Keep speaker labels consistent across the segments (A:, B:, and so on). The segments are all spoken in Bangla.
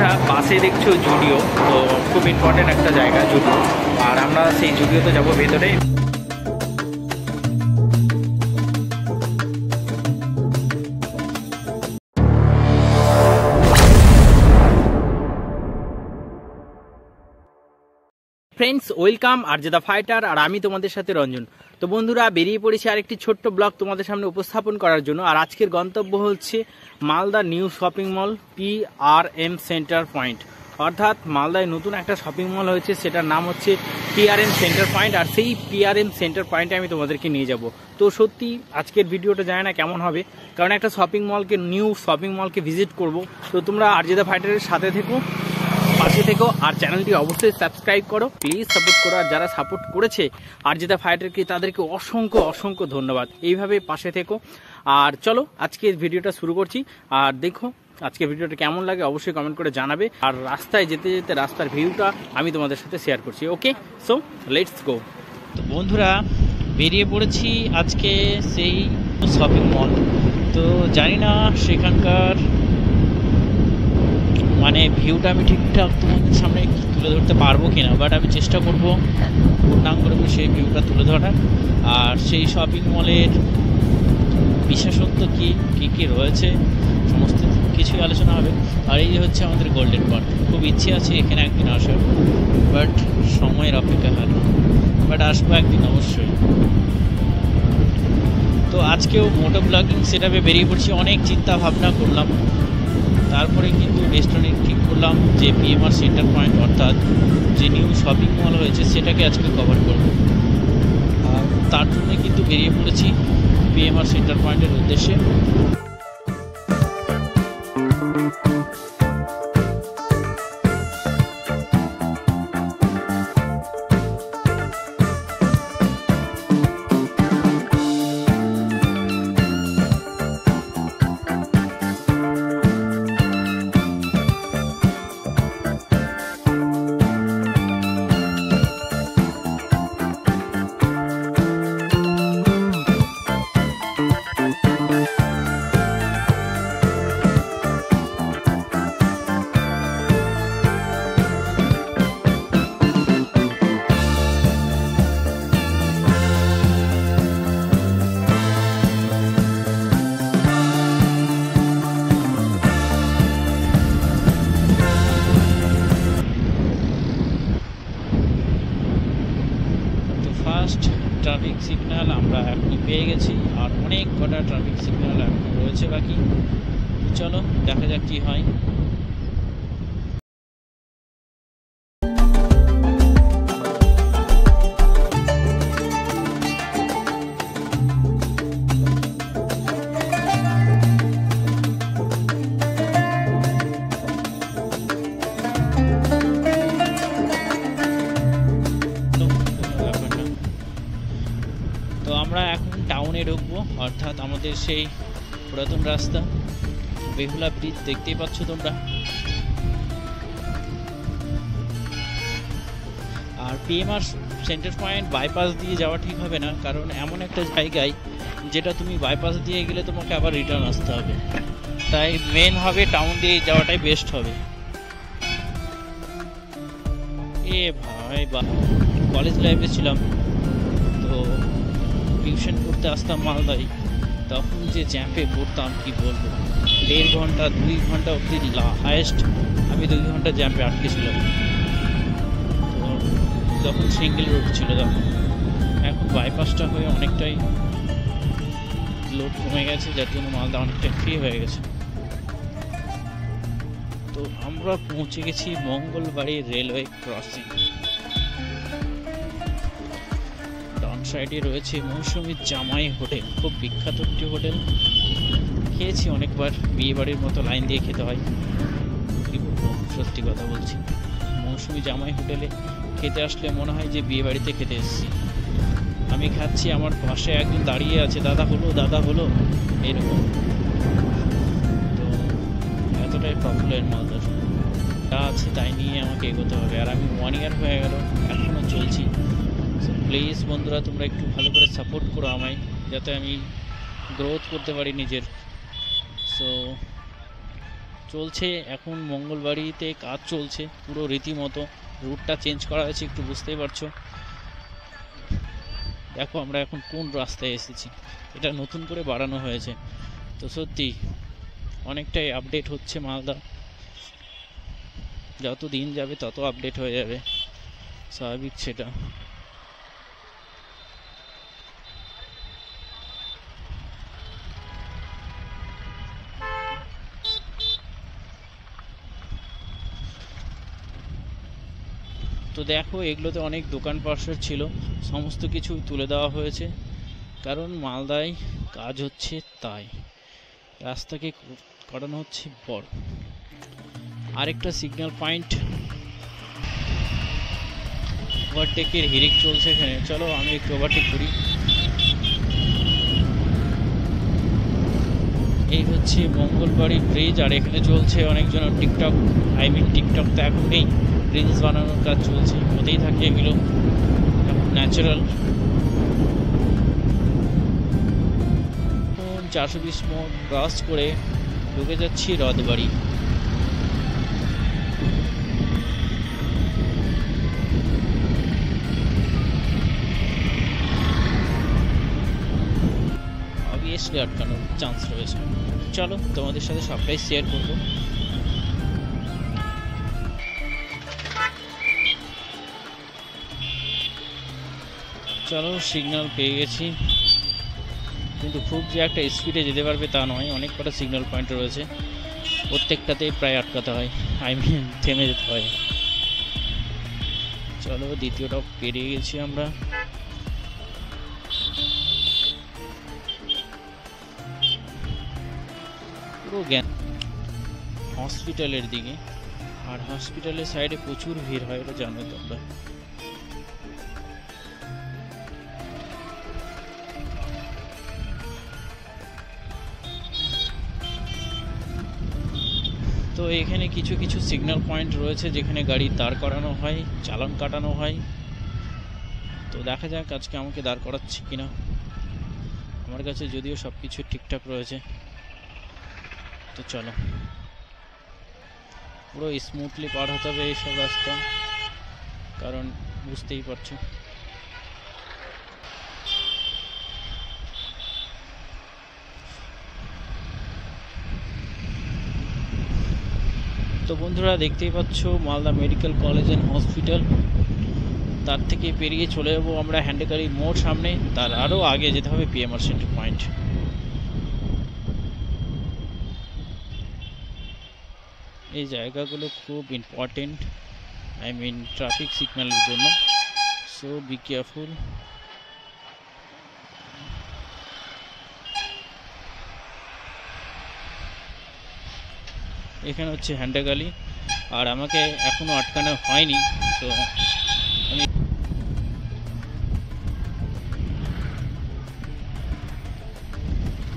A: তোমরা পাশে দেখছো জুডিও, তো খুব ইম্পর্টেন্ট একটা জায়গা জুডিও, আর আমরা সেই জুডিওতে যাবো ভেতরে। Friends, welcome RJ the fighter, আর আমি তোমাদের সাথে রঞ্জন। তো বন্ধুরা, বেরিয়ে পড়েছি আরেকটি ছোট্ট ব্লগ তোমাদের সামনে উপস্থাপন করার জন্য। আর আজকের গন্তব্য হচ্ছে Malda new shopping mall PRM centre point, অর্থাৎ মালদায় নতুন একটা শপিং মল হয়েছে, সেটার নাম হচ্ছে PRM সেন্টার পয়েন্ট। আর সেই PRM সেন্টার পয়েন্টে আমি তোমাদেরকে নিয়ে যাব। তো সত্যি আজকের ভিডিওটা জানি না কেমন হবে, কারণ একটা শপিং মলকে, নিউ শপিং মলকে ভিজিট করব। তো তোমরা আরজে দ্য ফাইটারের সাথে থেকো, পাশে থেকো, আর চ্যানেলটি অবশ্যই সাবস্ক্রাইব করো, প্লিজ সাপোর্ট করো। আর যারা সাপোর্ট করেছে আরজে দ্য ফাইটারকে, তাদেরকে অসংখ্য অসংখ্য ধন্যবাদ। এইভাবে পাশে থেকো। আর চলো আজকের ভিডিওটা শুরু করছি। আর দেখো আজকের ভিডিওটা কেমন লাগে অবশ্যই কমেন্ট করে জানাবে। আর রাস্তায় যেতে যেতে রাস্তার ভিউটা আমি তোমাদের সাথে শেয়ার করছি। ওকে, সো লেটস গো। তো বন্ধুরা, বেরিয়ে পড়েছি আজকে সেই শপিং মল। তো জানি না সেখানকার মানে ভিউটা আমি ঠিকঠাক তোমাদের সামনে তুলে ধরতে পারবো কিনা, বাট আমি চেষ্টা করব পূর্ণাঙ্গরূপে সেই ভিউটা তুলে ধরার। আর সেই শপিং মলের বিশেষত্ব কী কী রয়েছে সমস্ত কিছুই আলোচনা হবে। আর এই যে হচ্ছে আমাদের গোল্ডেন পার্ক, খুব ইচ্ছে আছে এখানে একদিন আসার, বাট সময়ের অপেক্ষা হয়, বাট আসবো একদিন অবশ্যই। তো আজকেও মোটো ব্লগিং সেটআপে বেরিয়ে পড়ছি, অনেক চিন্তা ভাবনা করলাম, তারপরে কিন্তু রেস্টুরেন্ট ঠিক করলাম যে PMR সেন্টার পয়েন্ট, অর্থাৎ যে নিউ শপিং মল হয়েছে সেটাকে আজকে কভার করব। আর তার জন্যে কিন্তু বেরিয়ে পড়েছি PMR সেন্টার পয়েন্টের উদ্দেশ্যে। ট্রাফিক সিগন্যাল আমরা এখন পেয়ে গেছি, আর অনেক কটা ট্রাফিক সিগন্যাল এখন রয়েছে বাকি। চলো দেখা যাক কি হয়। তো আমরা এখন টাউনে ঢুকবো, অর্থাৎ আমাদের সেই পুরাতন রাস্তা বেহুলা ব্রিজ দেখতেই পাচ্ছ তোমরা। আর PMR সেন্টার পয়েন্ট বাইপাস দিয়ে যাওয়া ঠিক হবে না, কারণ এমন একটা জায়গায় যেটা তুমি বাইপাস দিয়ে গেলে তোমাকে আবার রিটার্ন আসতে হবে, তাই মেন হবে টাউন দিয়ে যাওয়াটাই বেস্ট হবে। এ ভাই বা কলেজ লাইফে ছিলাম তো টিউশন করতে আসতাম মালদায়, তখন যে জ্যাম্পে পড়তাম কি বলবো, 1.5 ঘন্টা 2 ঘন্টা অবধি হায়েস্ট আমি 2 ঘন্টা জ্যাম্পে আটকেছিলাম। তো যখন সিঙ্গেল রুট ছিল তখন, এখন বাইপাসটা হয়ে অনেকটাই লোড কমে গেছে, যার জন্য মালদা অনেকটা ফ্রি হয়ে গেছে। তো আমরা পৌঁছে গেছি মঙ্গলবাড়ি রেলওয়ে ক্রসিং। সাইডে রয়েছে মৌসুমী জামাই হোটেল, খুব বিখ্যাত একটি হোটেল, খেয়েছি অনেকবার, বিয়ে বাড়ির মতো লাইন দিয়ে খেতে হয়, কি বলবো, সত্যি কথা বলছি। মৌসুমী জামাই হোটেলে খেতে আসলে মনে হয় যে বিয়ে বাড়িতে খেতে এসেছি। আমি খাচ্ছি, আমার পাশে একজন দাঁড়িয়ে আছে, দাদা হলো এরকম। তো এতটাই পপুলার মালদার, যা আছে তাই নিয়ে আমাকে এগোতে হবে। আর আমি 1 ইয়ার হয়ে গেল, এখনও চলছি। প্লিজ বন্ধুরা, তোমরা একটু ভালো করে সাপোর্ট করো আমায়, যাতে আমি গ্রোথ করতে পারি নিজের। সো চলছে এখন মঙ্গলবাড়িতে কাজ চলছে পুরো রীতিমতো। রুটটা চেঞ্জ করা হয়েছে, একটু বুঝতেই পারছো। দেখো আমরা এখন কোন রাস্তায় এসেছি, এটা নতুন করে বাড়ানো হয়েছে। তো সত্যি অনেকটাই আপডেট হচ্ছে মালদা, যত দিন যাবে তত আপডেট হয়ে যাবে, স্বাভাবিক সেটা। তো দেখো এগুলোতে অনেক দোকান পাশর ছিল, সমস্ত কিছু তুলে দেওয়া হয়েছে, কারণ মালদায় কাজ হচ্ছে তাই রাস্তাকে করানো হচ্ছে বড়। আরেকটা সিগন্যাল পয়েন্ট, ওভারটেকের হিরিক চলছে এখানে। চলো আমি একটু ওভারটেক করি। এই হচ্ছে মঙ্গলবাড়ি ব্রিজ, আর এখানে চলছে অনেকজন টিকটক, টিকটক তো এখন নেই, রিলস বানানোর কাজ চলছে, হতেই থাকে এগুলো ন্যাচারাল। 420 মোড় ক্রস করে ঢুকে যাচ্ছি রথবাড়ি। অবভিয়াসলি আটকানোর চান্স রয়েছে। চলো তোমাদের সাথে সবটাই শেয়ার করবো। চলো সিগন্যাল পেয়ে গেছি, কিন্তু খুব যে একটা স্পিডে যেতে পারবে তা নয়, অনেক কটা সিগন্যাল পয়েন্ট রয়েছে, প্রত্যেকটাতেই প্রায় আটকাতে হয়, থেমে যেতে হয়। চলো দ্বিতীয়টা পেরিয়ে গেছি আমরা। পুরো জ্ঞান হসপিটালের দিকে, আর হসপিটালের সাইডে প্রচুর ভিড় হয়, এটা জানো তোমরা। তো এখানে কিছু কিছু সিগন্যাল পয়েন্ট রয়েছে যেখানে গাড়ি দাঁড় করানো হয়, চালান কাটানো হয়। তো দেখা যাক আজকে আমাকে দাঁড় করাচ্ছে কিনা। আমার কাছে যদিও সব কিছু ঠিকঠাক রয়েছে। তো চলো, পুরো স্মুথলি পার হতে হবে এইসব রাস্তা, কারণ বুঝতেই পারছো। তো বন্ধুরা দেখতেই পাচ্ছ Malda medical college and hospital, তার থেকে পেরিয়ে চলে যাবো আমরা হ্যান্ডেকারি মোড় সামনে, তার আরও আগে যেতে হবে পিএমআর সেন্টার পয়েন্ট। এই জায়গাগুলো খুব ইম্পর্টেন্ট, ট্রাফিক সিগন্যালের জন্য, সো বি কেয়ারফুল। এখানে হচ্ছে হ্যান্ডাগালি, আর আমাকে এখনো আটকানো হয়নি, তো আমি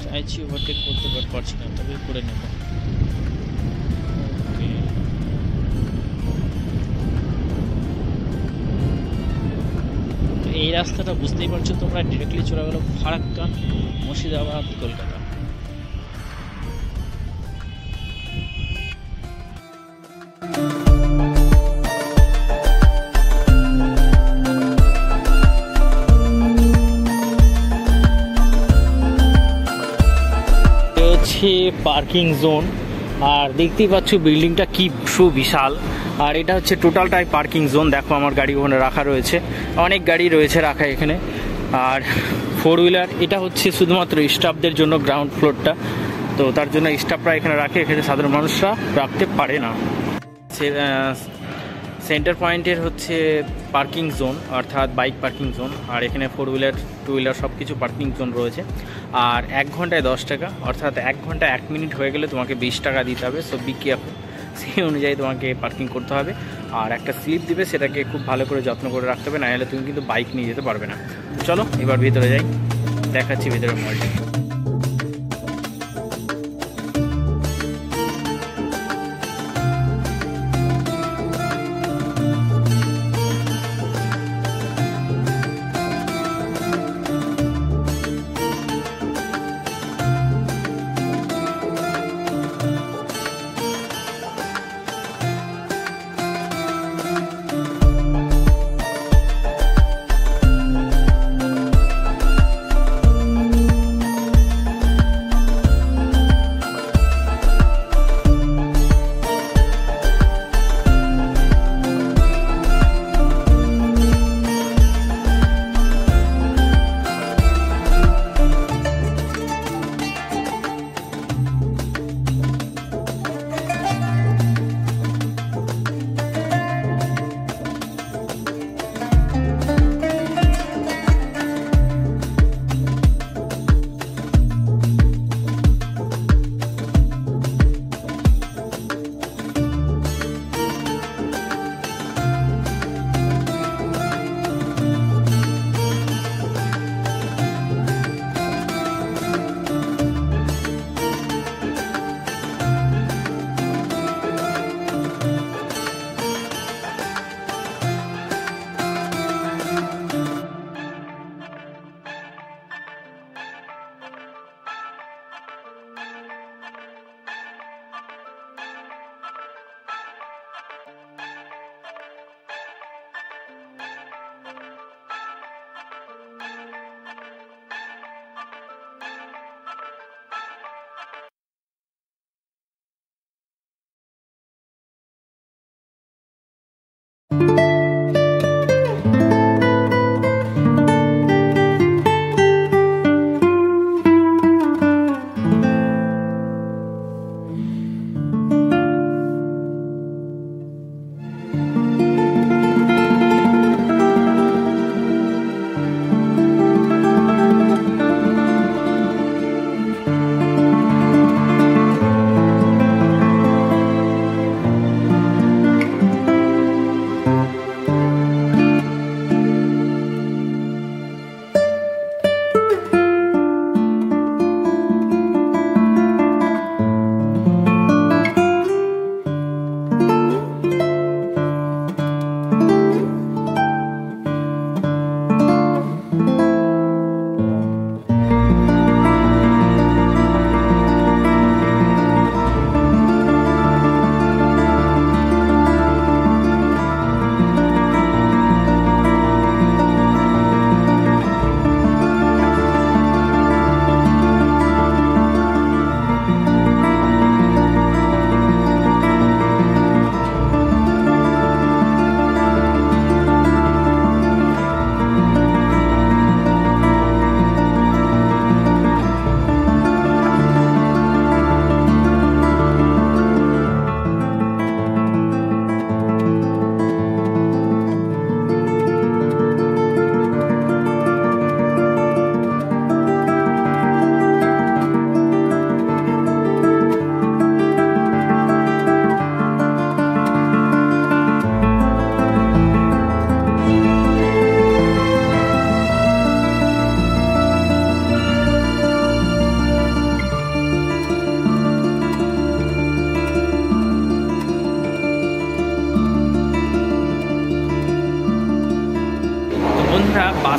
A: চাইছি ওভারটেক করতে পারছি না, তবে করে নেব। এই রাস্তাটা বুঝতেই পারছো তোমরা, ডিরেক্টলি চলে গেল ফারাক্কা, মুর্শিদাবাদ, কলকাতা। পার্কিং জোন, আর দেখতেই পাচ্ছ বিল্ডিংটা কি সুবিশাল, আর এটা হচ্ছে টোটালটাই পার্কিং জোন। দেখো আমার গাড়ি ওখানে রাখা রয়েছে, অনেক গাড়ি রয়েছে রাখা এখানে। আর 4 হুইলার, এটা হচ্ছে শুধুমাত্র স্টাফদের জন্য গ্রাউন্ড ফ্লোরটা, তো তার জন্য স্টাফরা এখানে রাখে, এখানে সাধারণ মানুষরা রাখতে পারে না। সেন্টার পয়েন্টের হচ্ছে পার্কিং জোন, অর্থাৎ বাইক পার্কিং জোন, আর এখানে 4 হুইলার 2 হুইলার সব কিছু পার্কিং জোন রয়েছে। আর 1 ঘন্টায় 10 টাকা, অর্থাৎ 1 ঘন্টা 1 মিনিট হয়ে গেলে তোমাকে 20 টাকা দিতে হবে। সো বি কেয়ারফুল, সেই অনুযায়ী তোমাকে পার্কিং করতে হবে। আর একটা স্লিপ দিবে, সেটাকে খুব ভালো করে যত্ন করে রাখতে হবে, নাহলে তুমি কিন্তু বাইক নিয়ে যেতে পারবে না। চলো এবার ভিতরে যাই, দেখাচ্ছি ভিতরে মলটা।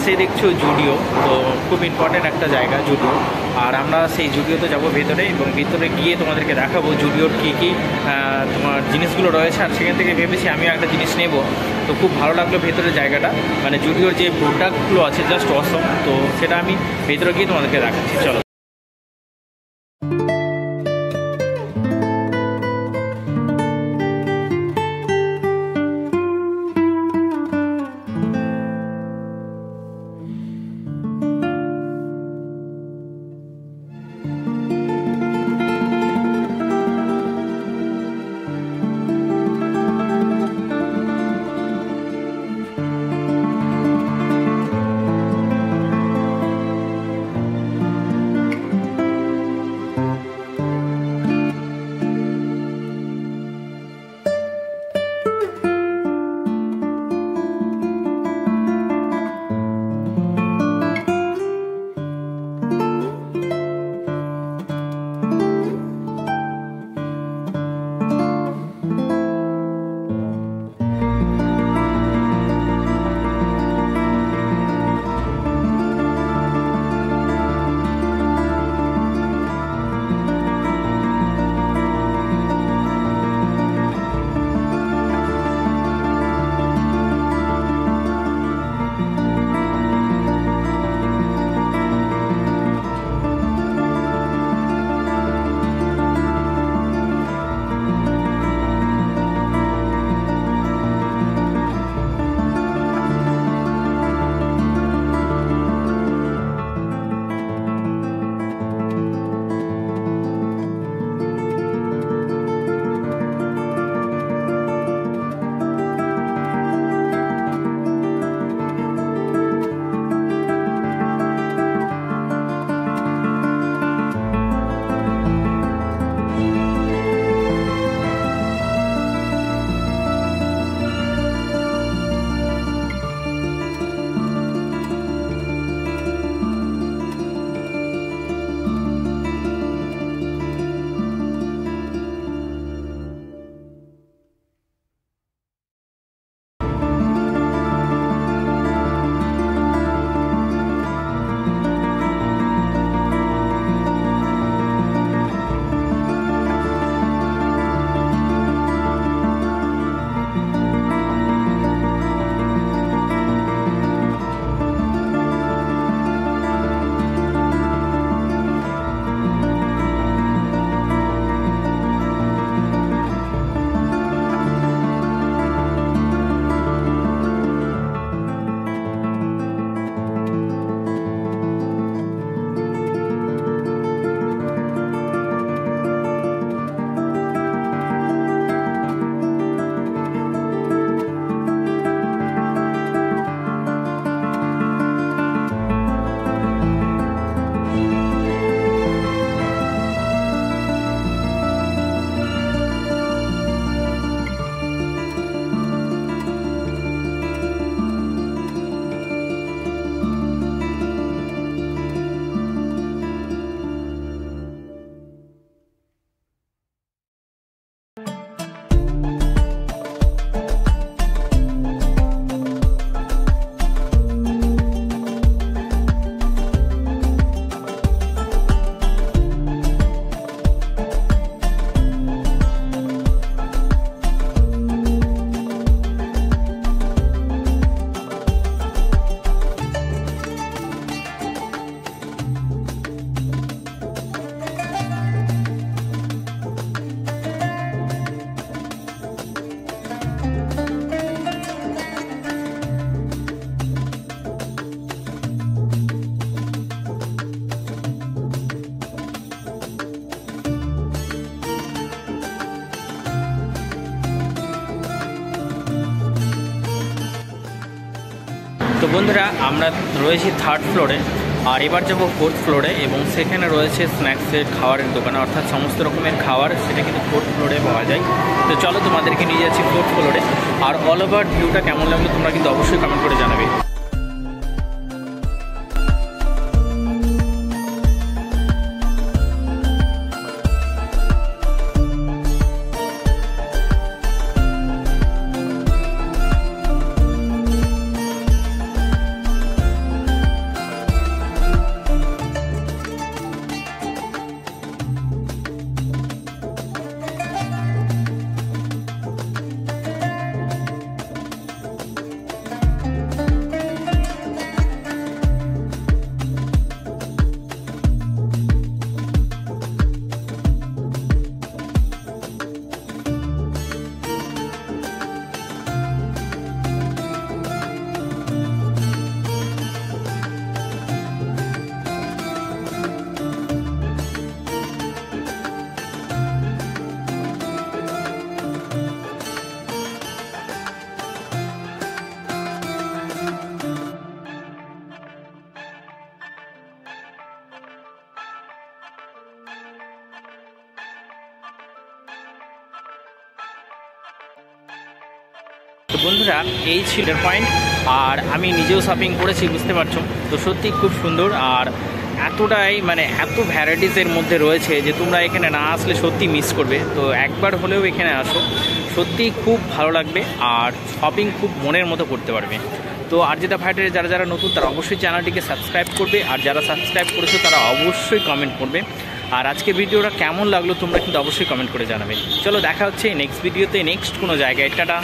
A: পাশে দেখছো জুডিও, তো খুব ইম্পর্টেন্ট একটা জায়গা জুডিও। আর আমরা সেই জুডিওতে যাব ভেতরে, এবং ভিতরে গিয়ে তোমাদেরকে দেখাবো জুডিওর কী কী তোমার জিনিসগুলো রয়েছে। আর সেখান থেকে ভেবেছি আমিও একটা জিনিস নেব। তো খুব ভালো লাগলো ভেতরের জায়গাটা, মানে জুডিওর যে প্রোডাক্টগুলো আছে জাস্ট অসম। তো সেটা আমি ভেতরে গিয়ে তোমাদেরকে দেখাচ্ছি, চলো। তো বন্ধুরা আমরা রয়েছি 3rd ফ্লোরে, আর এবার যাবো 4th ফ্লোরে, এবং সেখানে রয়েছে স্ন্যাক্সের খাবারের দোকান, অর্থাৎ সমস্ত রকমের খাবার সেটা কিন্তু 4th ফ্লোরে পাওয়া যায়। তো চলো তোমাদেরকে নিয়ে যাচ্ছি 4th ফ্লোরে। আর অল ওভার ভিউটা কেমন লাগলো তোমরা কিন্তু অবশ্যই কমেন্ট করে জানাবে। বন্ধুরা এই ছিল পয়েন্ট, আর আমি নিজেও শপিং করেছি, বুঝতে পারছো। তো সত্যি খুব সুন্দর, আর এতটাই মানে এত ভ্যারাইটিসের মধ্যে রয়েছে যে তোমরা এখানে না আসলে সত্যি মিস করবে। তো একবার হলেও এখানে আসো, সত্যি খুব ভালো লাগবে, আর শপিং খুব মনের মতো করতে পারবে। তো আরজেদা ফাইটারে যারা যারা নতুন তারা অবশ্যই চ্যানেলটিকে সাবস্ক্রাইব করবে, আর যারা সাবস্ক্রাইব করেছো তারা অবশ্যই কমেন্ট করবে। আর আজকে ভিডিওটা কেমন লাগলো তোমরা কিন্তু অবশ্যই কমেন্ট করে জানাবে। চলো দেখা হচ্ছে নেক্সট ভিডিওতে, নেক্সট কোনো জায়গায়। টাটা।